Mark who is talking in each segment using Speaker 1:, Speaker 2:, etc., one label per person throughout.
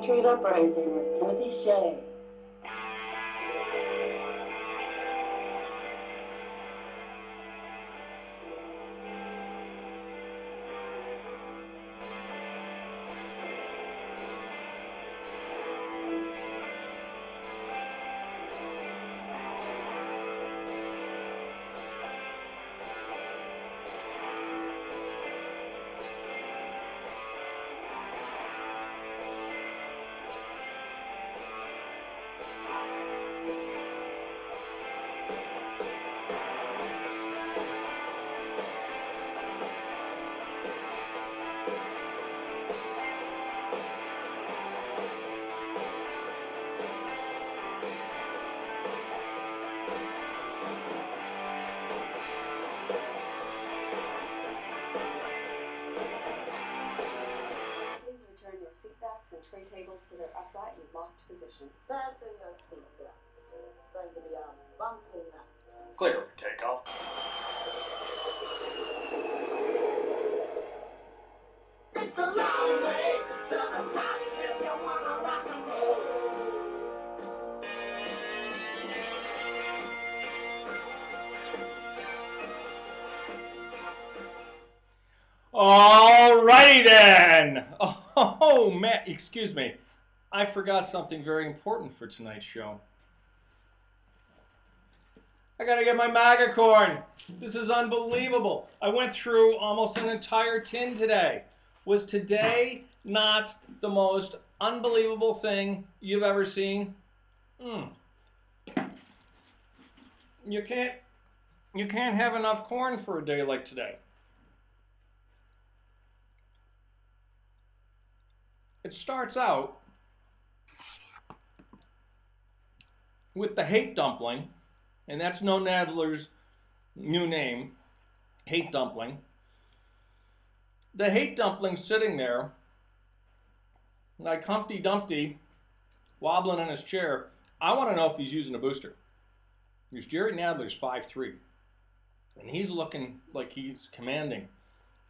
Speaker 1: Patriot Uprising with Timothy Shea.
Speaker 2: Tray tables to their upright and locked positions.
Speaker 3: Fasten your seatbelts. It's going to be a bumpy night.
Speaker 4: Clear for takeoff.
Speaker 5: It's a long way to the top if you wanna rock and roll.
Speaker 4: Alrighty then. Oh, Matt, excuse me. I forgot something very important for tonight's show. I gotta get my MAGA corn. This is unbelievable. I went through almost an entire tin today. Was today not the most unbelievable thing you've ever seen? You can't have enough corn for a day like today. It starts out with the hate dumpling, and that's No Nadler's new name, hate dumpling. The hate dumpling sitting there, like Humpty Dumpty, wobbling in his chair. I want to know if he's using a booster. Because Jerry Nadler's 5'3", and he's looking like he's commanding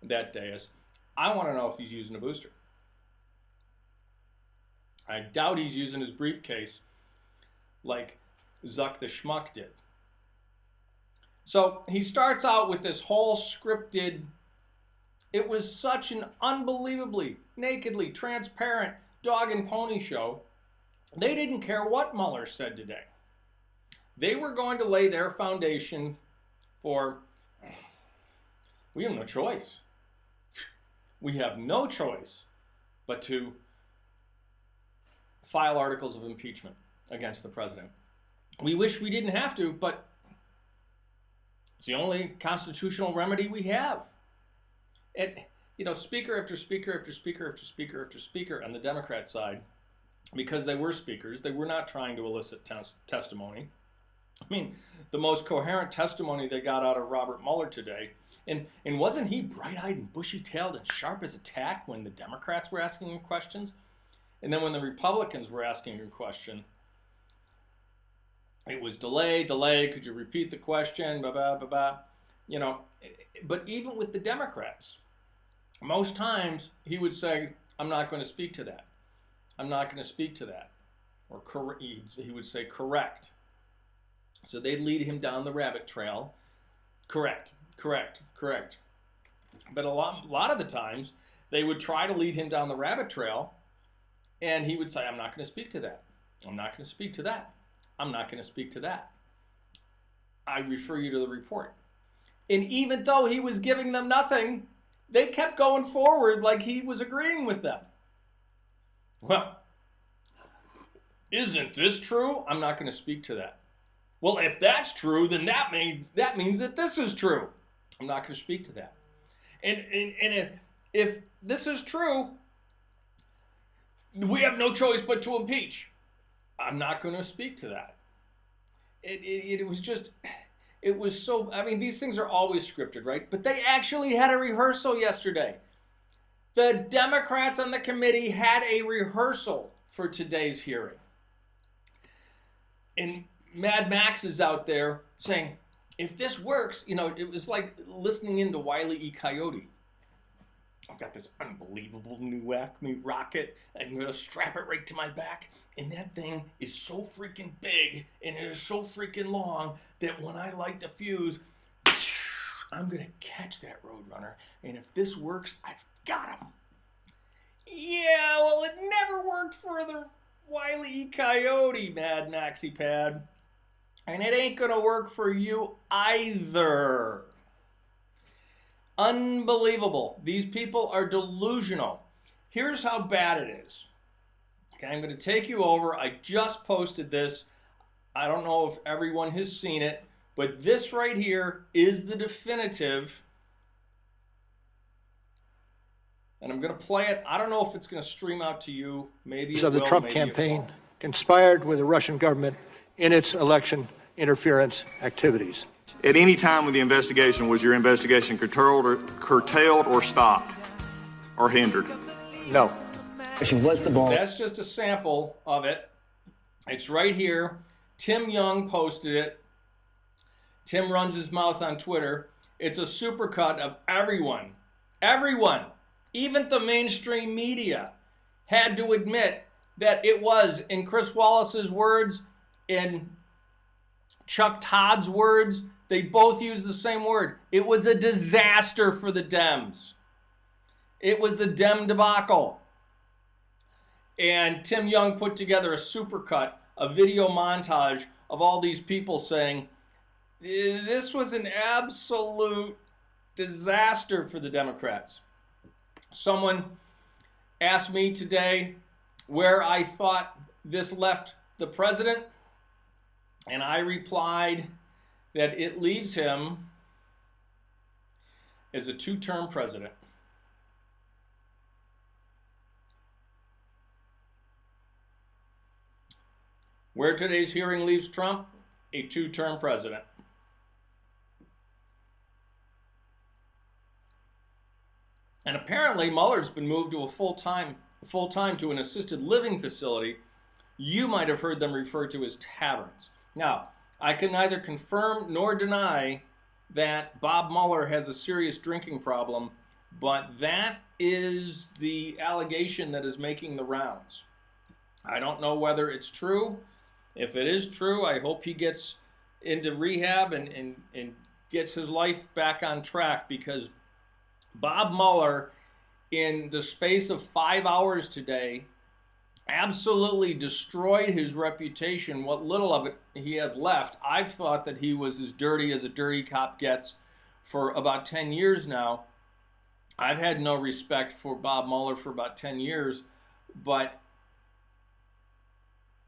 Speaker 4: that dais. I want to know if he's using a booster. I doubt he's using his briefcase like Zuck the Schmuck did. So he starts out with this whole scripted, it was such an unbelievably, nakedly transparent dog and pony show. They didn't care what Mueller said today. They were going to lay their foundation for, we have no choice. We have no choice but to file articles of impeachment against the president. We wish we didn't have to, but it's the only constitutional remedy we have. Speaker after speaker after speaker after speaker after speaker on the Democrat side, because they were speakers, they were not trying to elicit testimony. I mean, the most coherent testimony they got out of Robert Mueller today, and wasn't he bright-eyed and bushy-tailed and sharp as a tack when the Democrats were asking him questions? And then when the Republicans were asking a question, it was delay, could you repeat the question, blah, blah, blah, blah. But even with the Democrats, most times he would say, I'm not going to speak to that. I'm not going to speak to that. Or he would say, correct. So they'd lead him down the rabbit trail. Correct. But a lot of the times, they would try to lead him down the rabbit trail, and he would say, I'm not going to speak to that. I'm not going to speak to that. I'm not going to speak to that. I refer you to the report. And even though he was giving them nothing, they kept going forward like he was agreeing with them. Well, isn't this true? I'm not going to speak to that. Well, if that's true, then that means that this is true. I'm not going to speak to that. And if this is true, we have no choice but to impeach. I'm not going to speak to that. It was so, I mean, these things are always scripted, right? But they actually had a rehearsal yesterday. The Democrats on the committee had a rehearsal for today's hearing. And Mad Max is out there saying, if this works, it was like listening into Wile E. Coyote. I've got this unbelievable new Acme rocket. I'm going to strap it right to my back. And that thing is so freaking big and it is so freaking long that when I light the fuse, I'm going to catch that Roadrunner. And if this works, I've got him. Yeah, well, it never worked for the Wile E. Coyote, Mad Maxi Pad. And it ain't going to work for you either. Unbelievable. These people are delusional. Here's how bad it is. Okay, I'm going to take you over. I just posted this. I don't know if everyone has seen it, but this right here is the definitive. And I'm going to play it. I don't know if it's going to stream out to you. Maybe it will.
Speaker 6: Of the Trump campaign conspired with the Russian government in its election interference activities.
Speaker 7: At any time with the investigation, was your investigation curtailed or stopped or hindered?
Speaker 6: No.
Speaker 4: That's just a sample of it. It's right here. Tim Young posted it. Tim runs his mouth on Twitter. It's a supercut of everyone, even the mainstream media, had to admit that it was, in Chris Wallace's words, in Chuck Todd's words, they both used the same word. It was a disaster for the Dems. It was the Dem debacle. And Tim Young put together a supercut, a video montage of all these people saying, this was an absolute disaster for the Democrats. Someone asked me today where I thought this left the president, and I replied that it leaves him as a two-term president. Where today's hearing leaves Trump, a two-term president. And apparently Mueller's been moved to a full-time to an assisted living facility. You might have heard them referred to as taverns. Now, I can neither confirm nor deny that Bob Mueller has a serious drinking problem, but that is the allegation that is making the rounds. I don't know whether it's true. If it is true, I hope he gets into rehab and gets his life back on track, because Bob Mueller, in the space of 5 hours today, absolutely destroyed his reputation, what little of it he had left. I've thought that he was as dirty as a dirty cop gets for about 10 years now. I've had no respect for Bob Mueller for about 10 years, but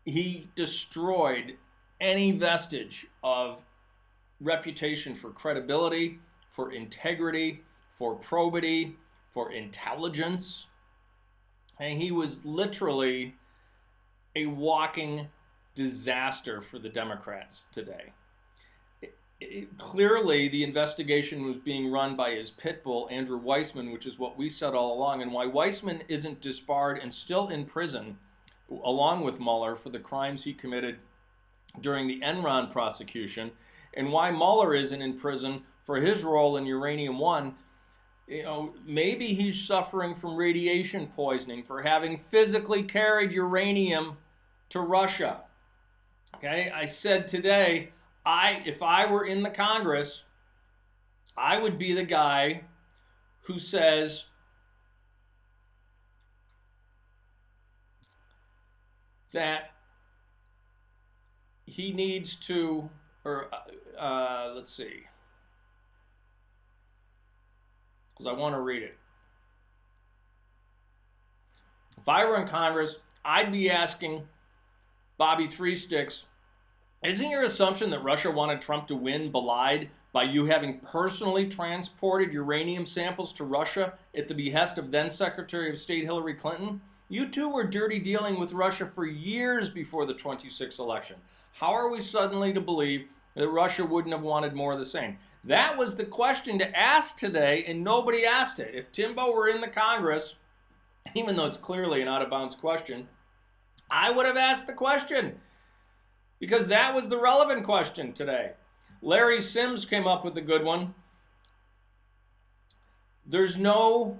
Speaker 4: he destroyed any vestige of reputation for credibility, for integrity, for probity, for intelligence. And he was literally a walking disaster for the Democrats today. Clearly, the investigation was being run by his pit bull, Andrew Weissman, which is what we said all along, and why Weissman isn't disbarred and still in prison, along with Mueller, for the crimes he committed during the Enron prosecution, and why Mueller isn't in prison for his role in Uranium One. Maybe he's suffering from radiation poisoning for having physically carried uranium to Russia. Okay, I said today, if I were in the Congress, I would be the guy who says that he needs to, let's see, because I want to read it. If I were in Congress, I'd be asking Bobby Three Sticks, isn't your assumption that Russia wanted Trump to win belied by you having personally transported uranium samples to Russia at the behest of then Secretary of State Hillary Clinton? You two were dirty dealing with Russia for years before the 26th election. How are we suddenly to believe that Russia wouldn't have wanted more of the same? That was the question to ask today, and nobody asked it. If Timbo were in the Congress, even though it's clearly an out-of-bounds question, I would have asked the question, because that was the relevant question today. Larry Sims came up with a good one. There's no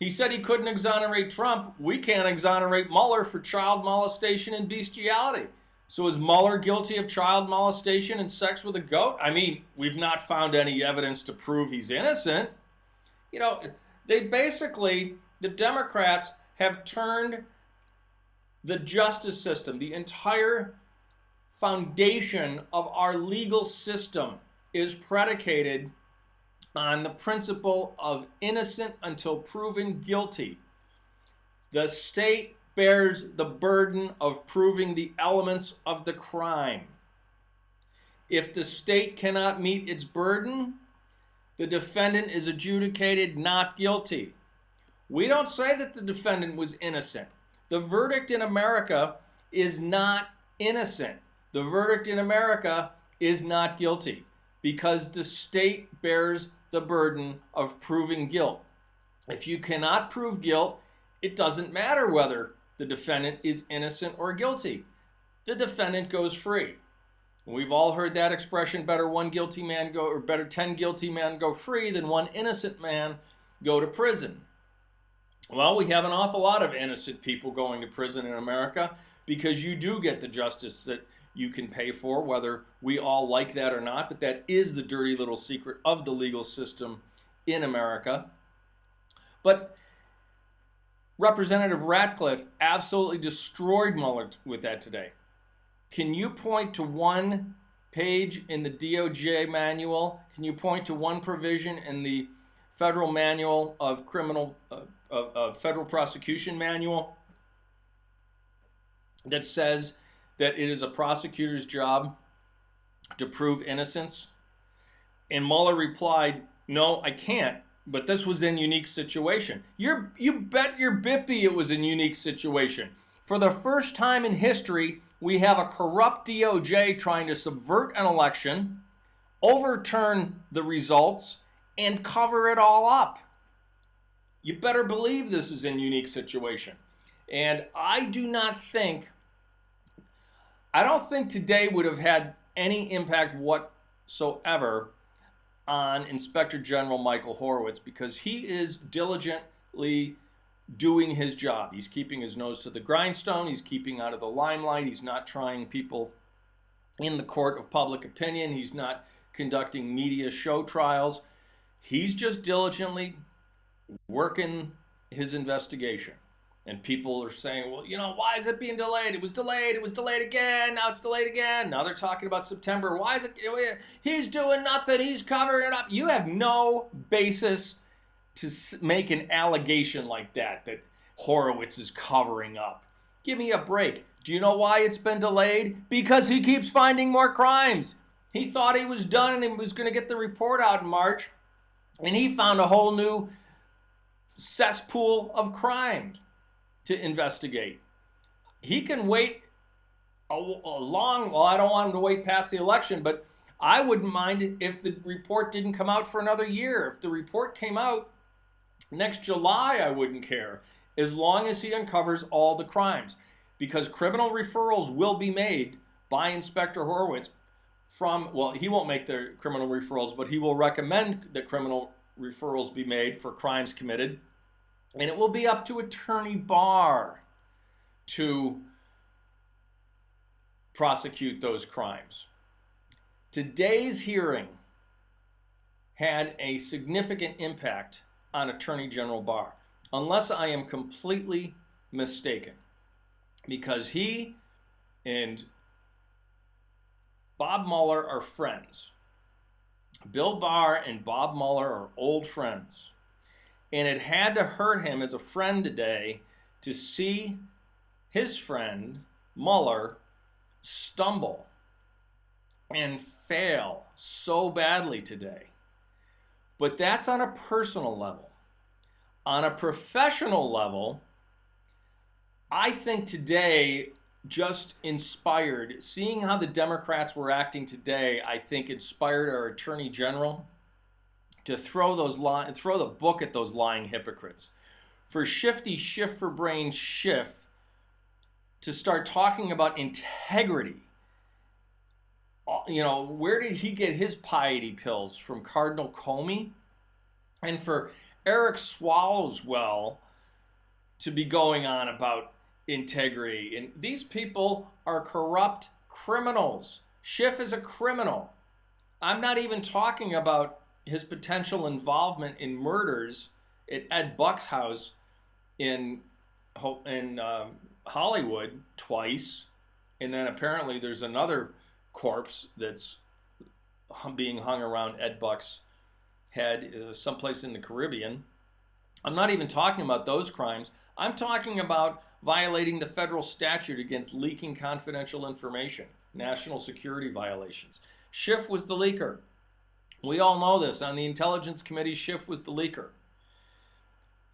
Speaker 4: He said he couldn't exonerate Trump. We can't exonerate Mueller for child molestation and bestiality. So is Mueller guilty of child molestation and sex with a goat? I mean, we've not found any evidence to prove he's innocent. You know, they basically, the Democrats have turned the justice system, the entire foundation of our legal system is predicated on the principle of innocent until proven guilty. The state bears the burden of proving the elements of the crime. If the state cannot meet its burden, the defendant is adjudicated not guilty. We don't say that the defendant was innocent. The verdict in America is not innocent. The verdict in America is not guilty because the state bears the burden of proving guilt. If you cannot prove guilt, it doesn't matter whether the defendant is innocent or guilty. The defendant goes free. We've all heard that expression, better 10 guilty men go free than one innocent man go to prison. Well, we have an awful lot of innocent people going to prison in America because you do get the justice that you can pay for, whether we all like that or not, but that is the dirty little secret of the legal system in America. But Representative Ratcliffe absolutely destroyed Mueller with that today. Can you point to one page in the DOJ manual? Can you point to one provision in the Federal Manual of Federal Prosecution Manual that says that it is a prosecutor's job to prove innocence? And Mueller replied, no, I can't, but this was in unique situation. You bet your bippy it was in unique situation. For the first time in history, we have a corrupt DOJ trying to subvert an election, overturn the results, and cover it all up. You better believe this is in unique situation. And I don't think today would have had any impact whatsoever on Inspector General Michael Horowitz because he is diligently doing his job. He's keeping his nose to the grindstone. He's keeping out of the limelight. He's not trying people in the court of public opinion. He's not conducting media show trials. He's just diligently working his investigation. And people are saying, well, you know, why is it being delayed? It was delayed again, now it's delayed again. Now they're talking about September. Why is it? He's doing nothing, he's covering it up. You have no basis to make an allegation like that Horowitz is covering up. Give me a break. Do you know why it's been delayed? Because he keeps finding more crimes. He thought he was done and he was going to get the report out in March, and he found a whole new cesspool of crimes to investigate. He can wait a long, well, I don't want him to wait past the election, but I wouldn't mind if the report didn't come out for another year. If the report came out next July, I wouldn't care, as long as he uncovers all the crimes. Because criminal referrals will be made by Inspector Horowitz he won't make the criminal referrals, but he will recommend that criminal referrals be made for crimes committed. And it will be up to Attorney Barr to prosecute those crimes. Today's hearing had a significant impact on Attorney General Barr, unless I am completely mistaken, because he and Bob Mueller are friends. Bill Barr and Bob Mueller are old friends. And it had to hurt him as a friend today to see his friend, Mueller, stumble and fail so badly today. But that's on a personal level. On a professional level, I think today just inspired, seeing how the Democrats were acting today, I think inspired our Attorney General to throw the book at those lying hypocrites. For Shifty Shift for Brain Schiff to start talking about integrity. You know, where did he get his piety pills? From Cardinal Comey? And for Eric Swallowswell to be going on about integrity. And these people are corrupt criminals. Schiff is a criminal. I'm not even talking about his potential involvement in murders at Ed Buck's house in Hollywood twice. And then apparently there's another corpse that's being hung around Ed Buck's head someplace in the Caribbean. I'm not even talking about those crimes. I'm talking about violating the federal statute against leaking confidential information, national security violations. Schiff was the leaker. We all know this. On the Intelligence Committee, Schiff was the leaker.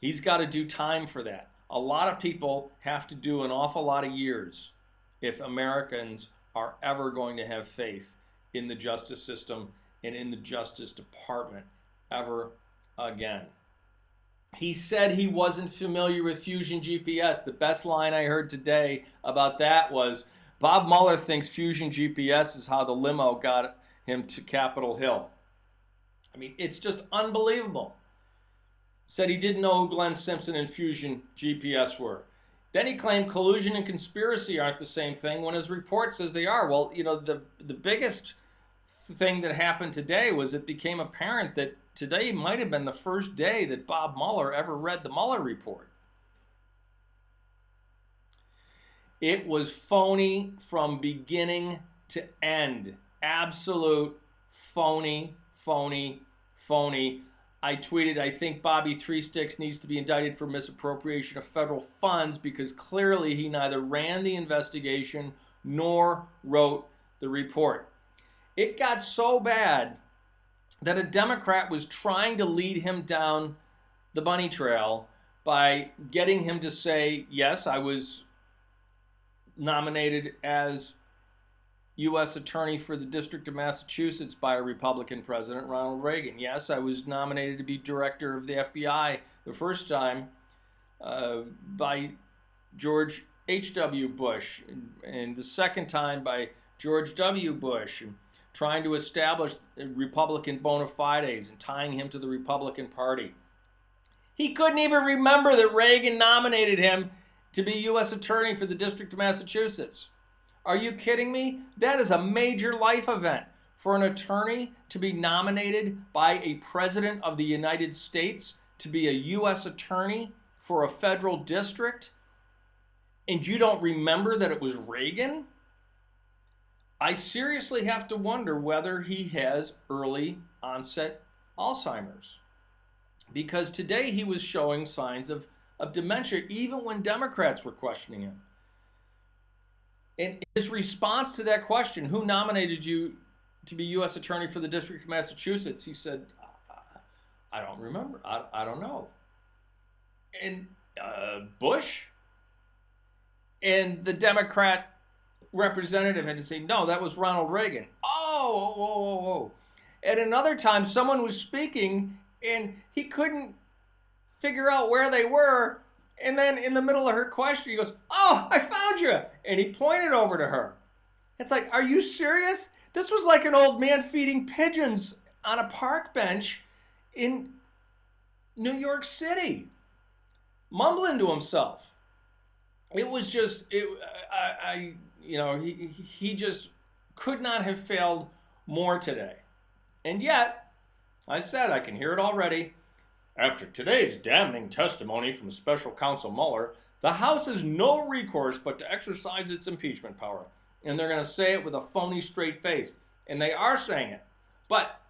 Speaker 4: He's got to do time for that. A lot of people have to do an awful lot of years if Americans are ever going to have faith in the justice system and in the Justice Department ever again. He said he wasn't familiar with Fusion GPS. The best line I heard today about that was, Bob Mueller thinks Fusion GPS is how the limo got him to Capitol Hill. I mean, it's just unbelievable. Said he didn't know who Glenn Simpson and Fusion GPS were. Then he claimed collusion and conspiracy aren't the same thing when his report says they are. Well, you know, the biggest thing that happened today was it became apparent that today might have been the first day that Bob Mueller ever read the Mueller report. It was phony from beginning to end. Absolute phony, phony, phony. I tweeted, I think Bobby Three Sticks needs to be indicted for misappropriation of federal funds because clearly he neither ran the investigation nor wrote the report. It got so bad that a Democrat was trying to lead him down the bunny trail by getting him to say, yes, I was nominated as U.S. Attorney for the District of Massachusetts by a Republican president, Ronald Reagan. Yes, I was nominated to be director of the FBI the first time by George H.W. Bush, and the second time by George W. Bush, and trying to establish Republican bona fides and tying him to the Republican Party. He couldn't even remember that Reagan nominated him to be U.S. Attorney for the District of Massachusetts. Are you kidding me? That is a major life event for an attorney to be nominated by a president of the United States to be a U.S. attorney for a federal district, and you don't remember that it was Reagan? I seriously have to wonder whether he has early onset Alzheimer's, because today he was showing signs of dementia even when Democrats were questioning him. And his response to that question, who nominated you to be U.S. Attorney for the District of Massachusetts? He said, I don't remember. I don't know. And Bush? And the Democrat representative had to say, no, that was Ronald Reagan. Oh, whoa, whoa, whoa. At another time, someone was speaking and he couldn't figure out where they were. And then in the middle of her question, he goes, oh, I found you. And he pointed over to her. It's like, are you serious? This was like an old man feeding pigeons on a park bench in New York City, mumbling to himself. It was just, he just could not have failed more today. And yet, I said, I can hear it already. After today's damning testimony from Special Counsel Mueller, the House has no recourse but to exercise its impeachment power. And they're going to say it with a phony straight face. And they are saying it. But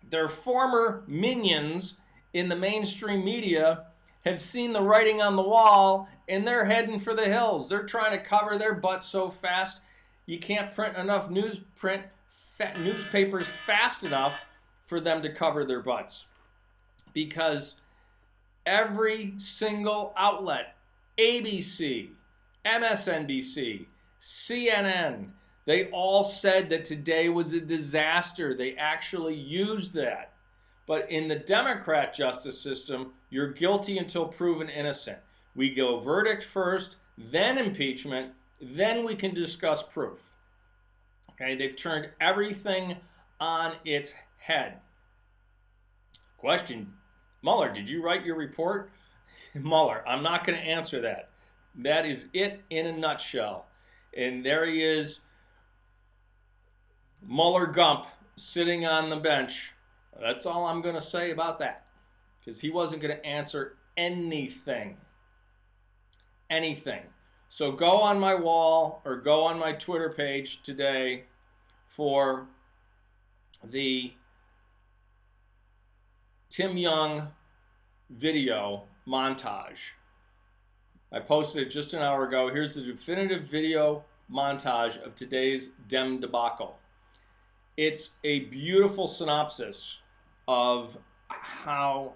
Speaker 4: their former minions in the mainstream media have seen the writing on the wall, and they're heading for the hills. They're trying to cover their butts so fast, you can't print enough newspapers fast enough for them to cover their butts. Because every single outlet, ABC, MSNBC, CNN, they all said that today was a disaster. They actually used that. But in the Democrat justice system, you're guilty until proven innocent. We go verdict first, then impeachment, then we can discuss proof. Okay, they've turned everything on its head. Question Mueller, did you write your report? Mueller, I'm not going to answer that. That is it in a nutshell. And there he is, Mueller Gump, sitting on the bench. That's all I'm going to say about that. Because he wasn't going to answer anything. Anything. So go on my wall or go on my Twitter page today for the Tim Young video montage. I posted it just an hour ago. Here's the definitive video montage of today's Dem debacle. It's a beautiful synopsis of how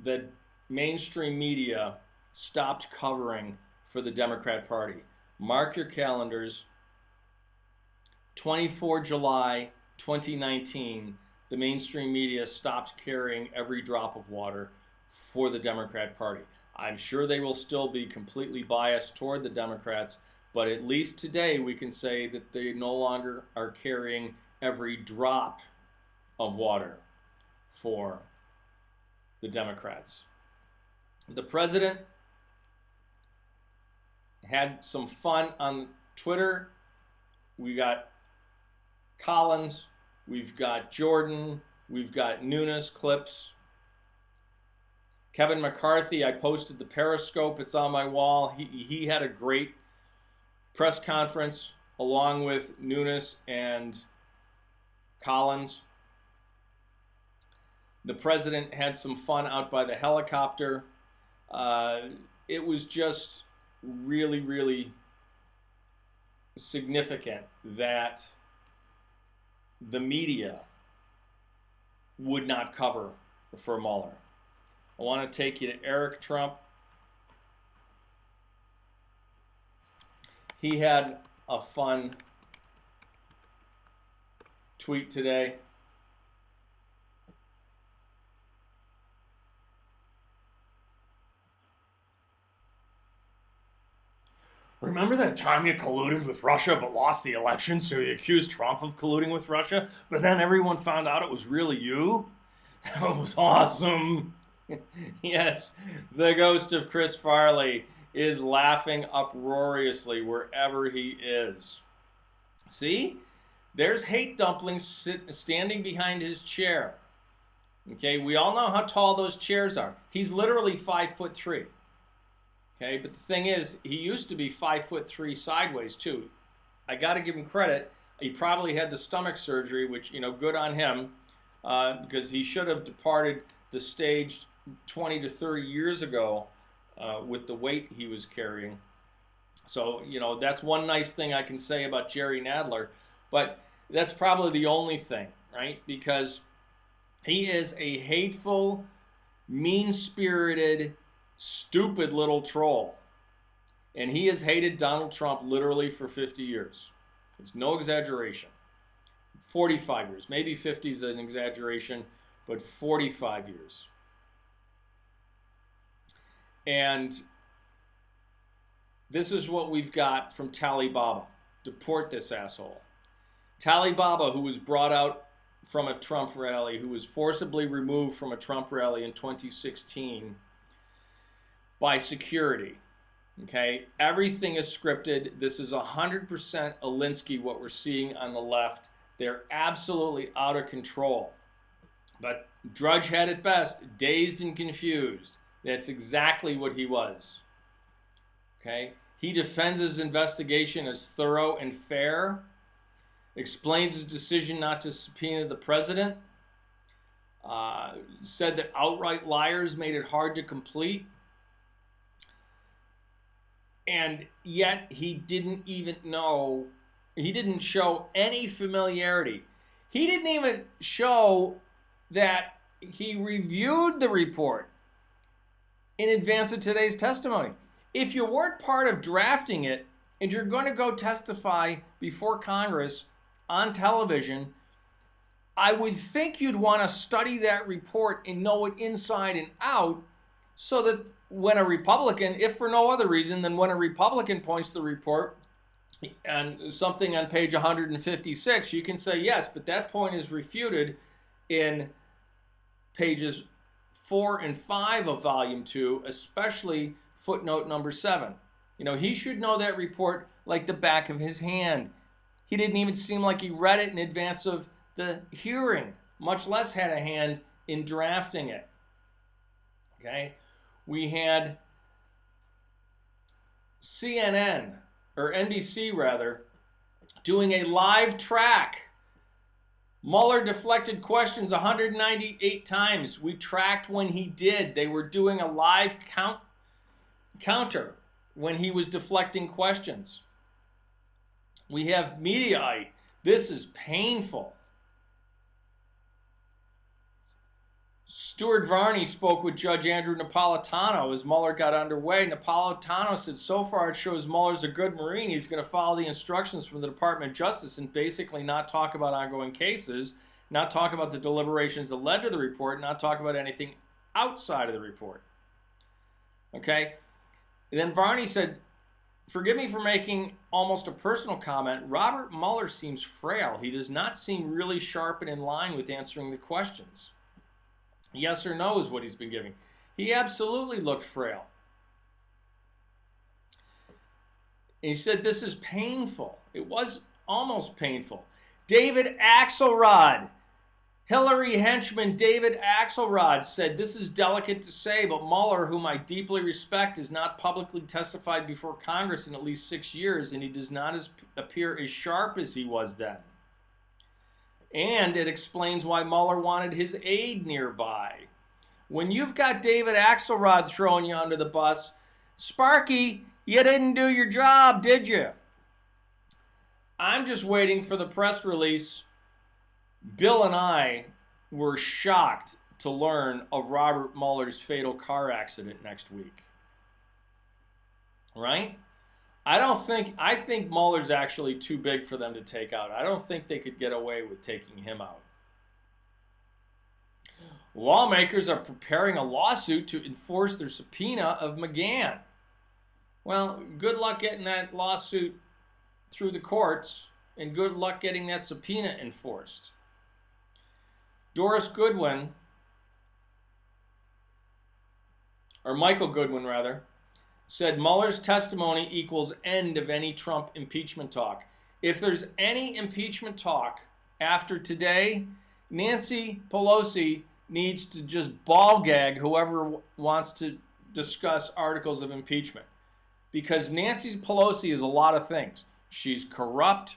Speaker 4: the mainstream media stopped covering for the Democrat Party. Mark your calendars. 24 July 2019, the mainstream media stopped carrying every drop of water for the Democrat Party. I'm sure they will still be completely biased toward the Democrats, but at least today we can say that they no longer are carrying every drop of water for the Democrats. The president had some fun on Twitter. We got Collins, we've got Jordan, we've got Nunes clips. Kevin McCarthy, I posted the Periscope. It's on my wall. He had a great press conference along with Nunes and Collins. The president had some fun out by the helicopter. It was just really, really significant that the media would not cover for Mueller. I want to take you to Eric Trump. He had a fun tweet today. Remember that time you colluded with Russia but lost the election, so you accused Trump of colluding with Russia, but then everyone found out it was really you? That was awesome. Yes, the ghost of Chris Farley is laughing uproariously wherever he is. See? There's Hate Dumpling standing behind his chair. Okay, we all know how tall those chairs are. He's literally 5'3". Okay, but the thing is, he used to be 5'3" sideways too. I got to give him credit. He probably had the stomach surgery, which, you know, good on him, because he should have departed the stage 20 to 30 years ago with the weight he was carrying. So, you know, that's one nice thing I can say about Jerry Nadler, but that's probably the only thing, right? Because he is a hateful, mean-spirited, stupid little troll. And he has hated Donald Trump literally for 50 years. It's no exaggeration. 45 years. Maybe 50 is an exaggeration, but 45 years. And this is what we've got from Tali Baba. Deport this asshole. Tali Baba, who was brought out from a Trump rally, who was forcibly removed from a Trump rally in 2016 by security. Okay, everything is scripted. This is 100% Alinsky, what we're seeing on the left. They're absolutely out of control. But Drudge had it best, dazed and confused. That's exactly what he was. Okay, he defends his investigation as thorough and fair, explains his decision not to subpoena the president, said that outright liars made it hard to complete, and yet he didn't even know, he didn't show any familiarity. He didn't even show that he reviewed the report in advance of today's testimony. If you weren't part of drafting it and you're going to go testify before Congress on television, I would think you'd want to study that report and know it inside and out, so that when a Republican, if for no other reason than when a Republican points to the report and something on page 156, you can say, yes, but that point is refuted in pages 4 and 5 of Volume 2, especially footnote number 7. You know, he should know that report like the back of his hand. He didn't even seem like he read it in advance of the hearing, much less had a hand in drafting it. Okay? We had CNN, or NBC rather, doing a live track. Mueller deflected questions 198 times. We tracked when he did. They were doing a live counter when he was deflecting questions. We have Mediaite. This is painful. Stuart Varney spoke with Judge Andrew Napolitano as Mueller got underway. Napolitano said, so far it shows Mueller's a good Marine. He's going to follow the instructions from the Department of Justice and basically not talk about ongoing cases, not talk about the deliberations that led to the report, not talk about anything outside of the report. Okay? And then Varney said, forgive me for making almost a personal comment. Robert Mueller seems frail. He does not seem really sharp and in line with answering the questions. Yes or no is what he's been giving. He absolutely looked frail. And he said this is painful. It was almost painful. David Axelrod, Hillary henchman David Axelrod said, this is delicate to say, but Mueller, whom I deeply respect, has not publicly testified before Congress in at least 6 years, and he does not appear as sharp as he was then. And it explains why Mueller wanted his aide nearby. When you've got David Axelrod throwing you under the bus, Sparky, you didn't do your job, did you? I'm just waiting for the press release. Bill and I were shocked to learn of Robert Mueller's fatal car accident next week. Right? I think Mueller's actually too big for them to take out. I don't think they could get away with taking him out. Lawmakers are preparing a lawsuit to enforce their subpoena of McGahn. Well, good luck getting that lawsuit through the courts, and good luck getting that subpoena enforced. Doris Goodwin, or Michael Goodwin rather, said Mueller's testimony equals end of any Trump impeachment talk. If there's any impeachment talk after today, Nancy Pelosi needs to just ball gag whoever wants to discuss articles of impeachment. Because Nancy Pelosi is a lot of things. She's corrupt,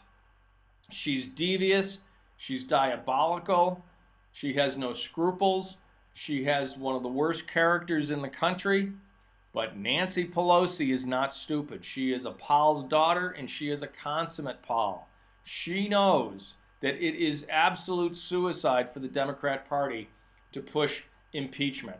Speaker 4: she's devious, she's diabolical, she has no scruples, she has one of the worst characters in the country. But Nancy Pelosi is not stupid. She is a Paul's daughter, and she is a consummate Paul. She knows that it is absolute suicide for the Democrat Party to push impeachment.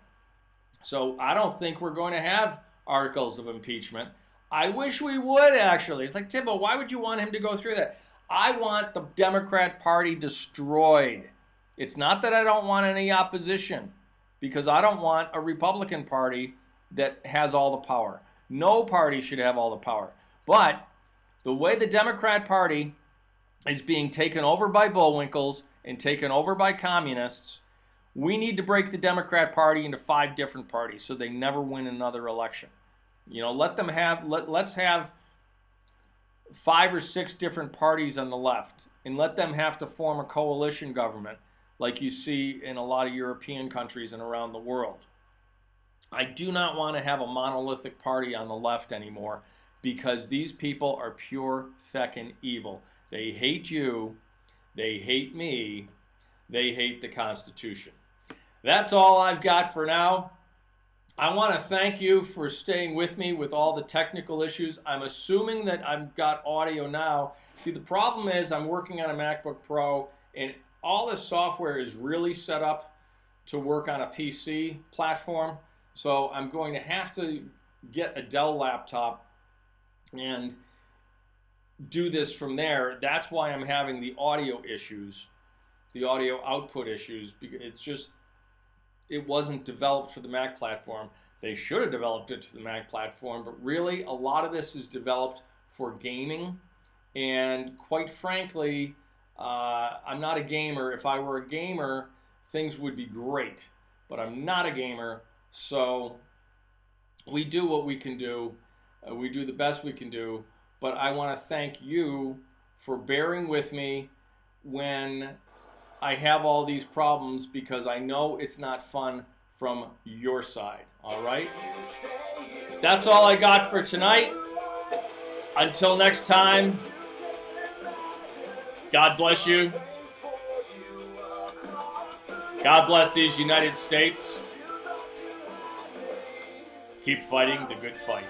Speaker 4: So I don't think we're going to have articles of impeachment. I wish we would, actually. It's like, Timbo, why would you want him to go through that? I want the Democrat Party destroyed. It's not that I don't want any opposition, because I don't want a Republican Party that has all the power. No party should have all the power. But the way the Democrat Party is being taken over by bullwinkles and taken over by communists, we need to break the Democrat Party into 5 different parties so they never win another election. You know, let's have 5 or 6 different parties on the left, and let them have to form a coalition government like you see in a lot of European countries and around the world. I do not want to have a monolithic party on the left anymore, because these people are pure feckin' evil. They hate you, they hate me, they hate the Constitution. That's all I've got for now. I want to thank you for staying with me with all the technical issues. I'm assuming that I've got audio now. See, the problem is I'm working on a MacBook Pro, and all this software is really set up to work on a PC platform. So I'm going to have to get a Dell laptop and do this from there. That's why I'm having the audio issues, the audio output issues, because it wasn't developed for the Mac platform. They should have developed it for the Mac platform, but really a lot of this is developed for gaming. And quite frankly, I'm not a gamer. If I were a gamer, things would be great. but I'm not a gamer. So we do what we can do. We do the best we can do. But I want to thank you for bearing with me when I have all these problems, because I know it's not fun from your side. All right? That's all I got for tonight. Until next time, God bless you. God bless these United States. Keep fighting the good fight.